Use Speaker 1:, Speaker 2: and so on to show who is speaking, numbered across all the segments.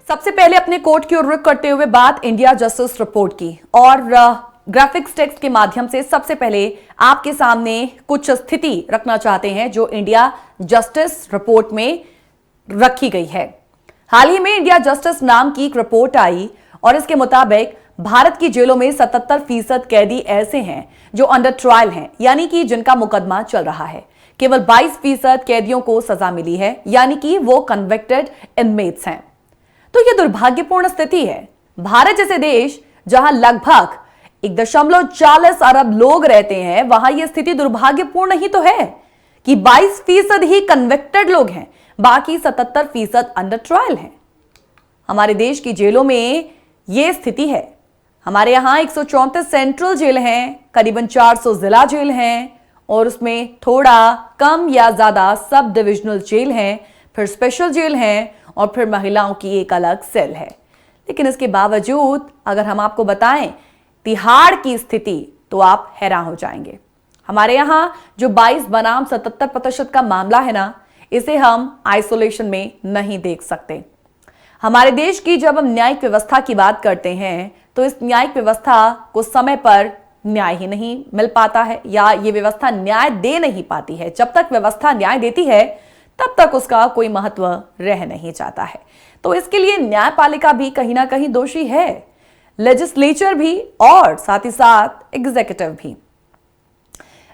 Speaker 1: सबसे पहले अपने कोर्ट की ओर रुख करते हुए बात इंडिया जस्टिस रिपोर्ट की और ग्राफिक्स टेक्स्ट के माध्यम से सबसे पहले आपके सामने कुछ स्थिति रखना चाहते हैं जो इंडिया जस्टिस रिपोर्ट में रखी गई है। हाल ही में इंडिया जस्टिस नाम की एक रिपोर्ट आई और इसके मुताबिक भारत की जेलों में 77% कैदी ऐसे हैं जो अंडर ट्रायल हैं, यानी कि जिनका मुकदमा चल रहा है। केवल 22% कैदियों को सजा मिली है, यानी कि वो कन्विक्टेड इनमेट्स हैं। तो यह दुर्भाग्यपूर्ण स्थिति है। भारत जैसे देश जहां लगभग 1.40 अरब लोग रहते हैं, वहां यह स्थिति दुर्भाग्यपूर्ण ही तो है कि 22% ही कन्विक्टेड लोग हैं, बाकी 77% अंडर ट्रायल हैं। हमारे देश की जेलों में यह स्थिति है। हमारे यहां 134 सेंट्रल जेल हैं, करीबन 400 जिला जेल हैं और उसमें थोड़ा कम या ज्यादा सब डिविजनल जेल हैं, फिर स्पेशल जेल हैं और फिर महिलाओं की एक अलग सेल है। लेकिन इसके बावजूद अगर हम आपको बताएं तिहाड़ की स्थिति तो आप हैरान हो जाएंगे। हमारे यहां जो 22 बनाम 77% का मामला है ना, इसे हम आइसोलेशन में नहीं देख सकते। हमारे देश की जब हम न्यायिक व्यवस्था की बात करते हैं तो इस न्यायिक व्यवस्था को समय पर न्याय ही नहीं मिल पाता है या ये व्यवस्था न्याय दे नहीं पाती है। जब तक व्यवस्था न्याय देती है तब तक उसका कोई महत्व रह नहीं जाता है। तो इसके लिए न्यायपालिका भी कहीं ना कहीं दोषी है, लेजिस्लेचर भी और साथ ही साथ एग्जीक्यूटिव भी।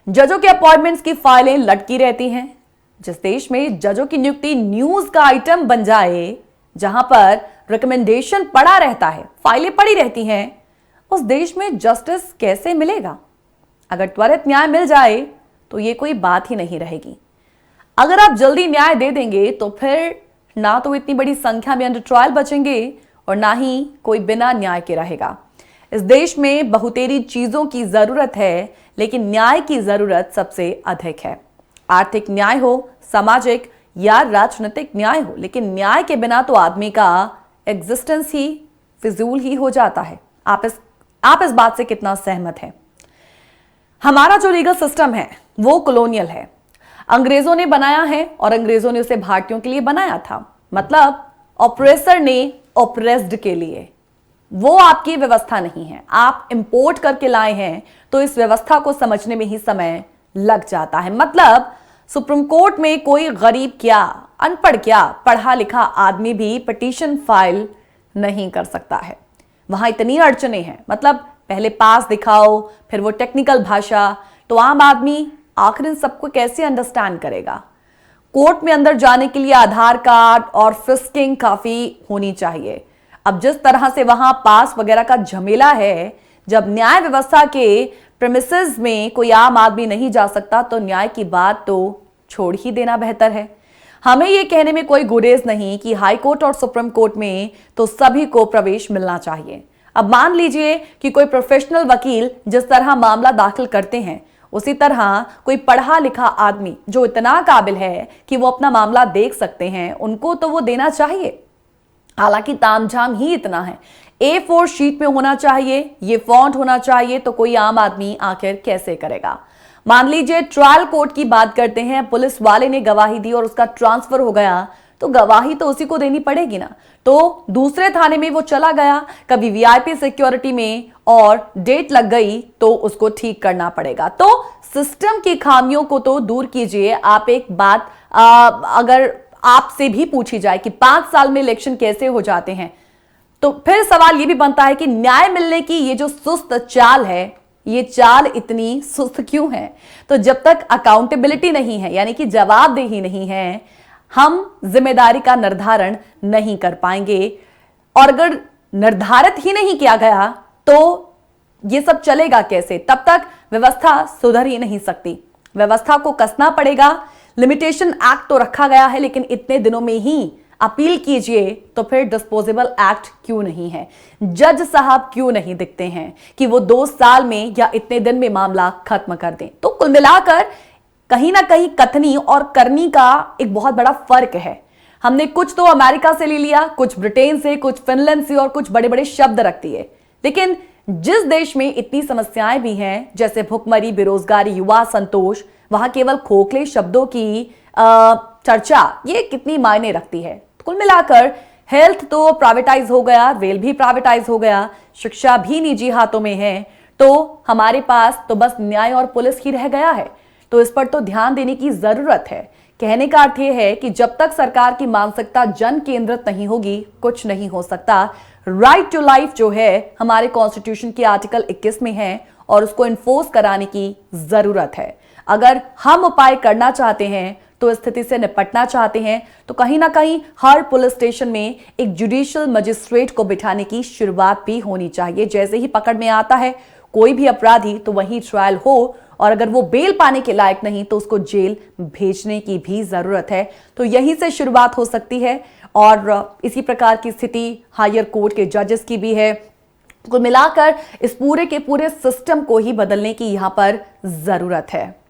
Speaker 1: जजों के अपॉइंटमेंट्स की फाइलें लटकी रहती हैं। जिस देश में जजों की नियुक्ति न्यूज का आइटम बन जाए, जहां पर रिकमेंडेशन पड़ा रहता है, फाइलें पड़ी रहती हैं, उस देश में जस्टिस कैसे मिलेगा? अगर त्वरित न्याय मिल जाए तो ये कोई बात ही नहीं रहेगी। अगर आप जल्दी न्याय दे देंगे तो फिर ना तो इतनी बड़ी संख्या में अंडर ट्रायल बचेंगे और ना ही कोई बिना न्याय के रहेगा। इस देश में बहुतेरी चीजों की जरूरत है, लेकिन न्याय की जरूरत सबसे अधिक है। आर्थिक न्याय हो, सामाजिक या राजनीतिक न्याय हो, लेकिन न्याय के बिना तो आदमी का एग्जिस्टेंस ही फिजूल ही हो जाता है। आप इस बात से कितना सहमत हैं? हमारा जो लीगल सिस्टम है वो कॉलोनियल है, अंग्रेजों ने बनाया है और अंग्रेजों ने उसे भारतीयों के लिए बनाया था। मतलब ऑपरेसर ने ऑपरेस्ड के लिए। वो आपकी व्यवस्था नहीं है, आप इंपोर्ट करके लाए हैं, तो इस व्यवस्था को समझने में ही समय लग जाता है। मतलब सुप्रीम कोर्ट में कोई गरीब क्या, अनपढ़ क्या, पढ़ा लिखा आदमी भी पिटीशन फाइल नहीं कर सकता है। वहां इतनी अड़चने हैं। मतलब पहले पास दिखाओ, फिर वो टेक्निकल भाषा, तो आम आदमी आखिर इन सबको कैसे अंडरस्टैंड करेगा? कोर्ट में अंदर जाने के लिए आधार कार्ड और फिस्किंग काफी होनी चाहिए। अब जिस तरह से वहां पास वगैरह का झमेला है, जब न्याय व्यवस्था के प्रेमिसेस में कोई आम आदमी नहीं जा सकता तो न्याय की बात तो छोड़ ही देना बेहतर है। हमें यह कहने में कोई गुरेज नहीं कि हाई कोर्ट और सुप्रीम कोर्ट में तो सभी को प्रवेश मिलना चाहिए। अब मान लीजिए कि कोई प्रोफेशनल वकील जिस तरह मामला दाखिल करते हैं, उसी तरह कोई पढ़ा लिखा आदमी जो इतना काबिल है कि वो अपना मामला देख सकते हैं, उनको तो वो देना चाहिए। हालांकि तामझाम ही इतना है, A4 शीट में होना चाहिए, ये फॉन्ट होना चाहिए, तो कोई आम आदमी आखिर कैसे करेगा? मान लीजिए ट्रायल कोर्ट की बात करते हैं, पुलिस वाले ने गवाही दी और उसका ट्रांसफर हो गया, तो गवाही तो उसी को देनी पड़ेगी ना। तो दूसरे थाने में वो चला गया, कभी VIP सिक्योरिटी में, और डेट लग गई तो उसको ठीक करना पड़ेगा। तो सिस्टम की खामियों को तो दूर कीजिए। आप एक बात अगर आपसे भी पूछी जाए कि 5 साल में इलेक्शन कैसे हो जाते हैं, तो फिर सवाल यह भी बनता है कि न्याय मिलने की ये जो सुस्त चाल है, ये चाल इतनी सुस्त क्यों है? तो जब तक अकाउंटेबिलिटी नहीं है, यानी कि जवाबदेही नहीं है, हम जिम्मेदारी का निर्धारण नहीं कर पाएंगे। और अगर निर्धारित ही नहीं किया गया तो ये सब चलेगा कैसे? तब तक व्यवस्था सुधर ही नहीं सकती। व्यवस्था को कसना पड़ेगा। लिमिटेशन एक्ट तो रखा गया है, लेकिन इतने दिनों में ही अपील कीजिए तो फिर डिस्पोजेबल एक्ट क्यों नहीं है? जज साहब क्यों नहीं दिखते हैं कि वो 2 साल में या इतने दिन में मामला खत्म कर दें? तो कुल मिलाकर कहीं ना कहीं कथनी और करनी का एक बहुत बड़ा फर्क है। हमने कुछ तो अमेरिका से ले लिया, कुछ ब्रिटेन से, कुछ फिनलैंड से और कुछ बड़े बड़े शब्द रख दिए। लेकिन जिस देश में इतनी समस्याएं भी हैं, जैसे भुखमरी, बेरोजगारी, युवा संतोष, वहां केवल खोखले शब्दों की चर्चा ये कितनी मायने रखती है? कुल मिलाकर हेल्थ तो प्राइवेटाइज हो गया, रेल भी प्राइवेटाइज हो गया, शिक्षा भी निजी हाथों में है, तो हमारे पास तो बस न्याय और पुलिस ही रह गया है। तो इस पर तो ध्यान देने की जरूरत है। कहने का अर्थ यह है कि जब तक सरकार की मानसिकता जन केंद्रित नहीं होगी, कुछ नहीं हो सकता। राइट टू लाइफ जो है हमारे कॉन्स्टिट्यूशन के आर्टिकल 21 में है और उसको इन्फोर्स कराने की जरूरत है। अगर हम उपाय करना चाहते हैं, तो स्थिति से निपटना चाहते हैं, तो कहीं ना कहीं हर पुलिस स्टेशन में एक जुडिशियल मजिस्ट्रेट को बिठाने की शुरुआत भी होनी चाहिए। जैसे ही पकड़ में आता है कोई भी अपराधी, तो वहीं ट्रायल हो, और अगर वो बेल पाने के लायक नहीं तो उसको जेल भेजने की भी जरूरत है। तो यहीं से शुरुआत हो सकती है और इसी प्रकार की स्थिति हायर कोर्ट के जजेस की भी है। कुल मिलाकर इस पूरे के पूरे सिस्टम को ही बदलने की यहां पर जरूरत है।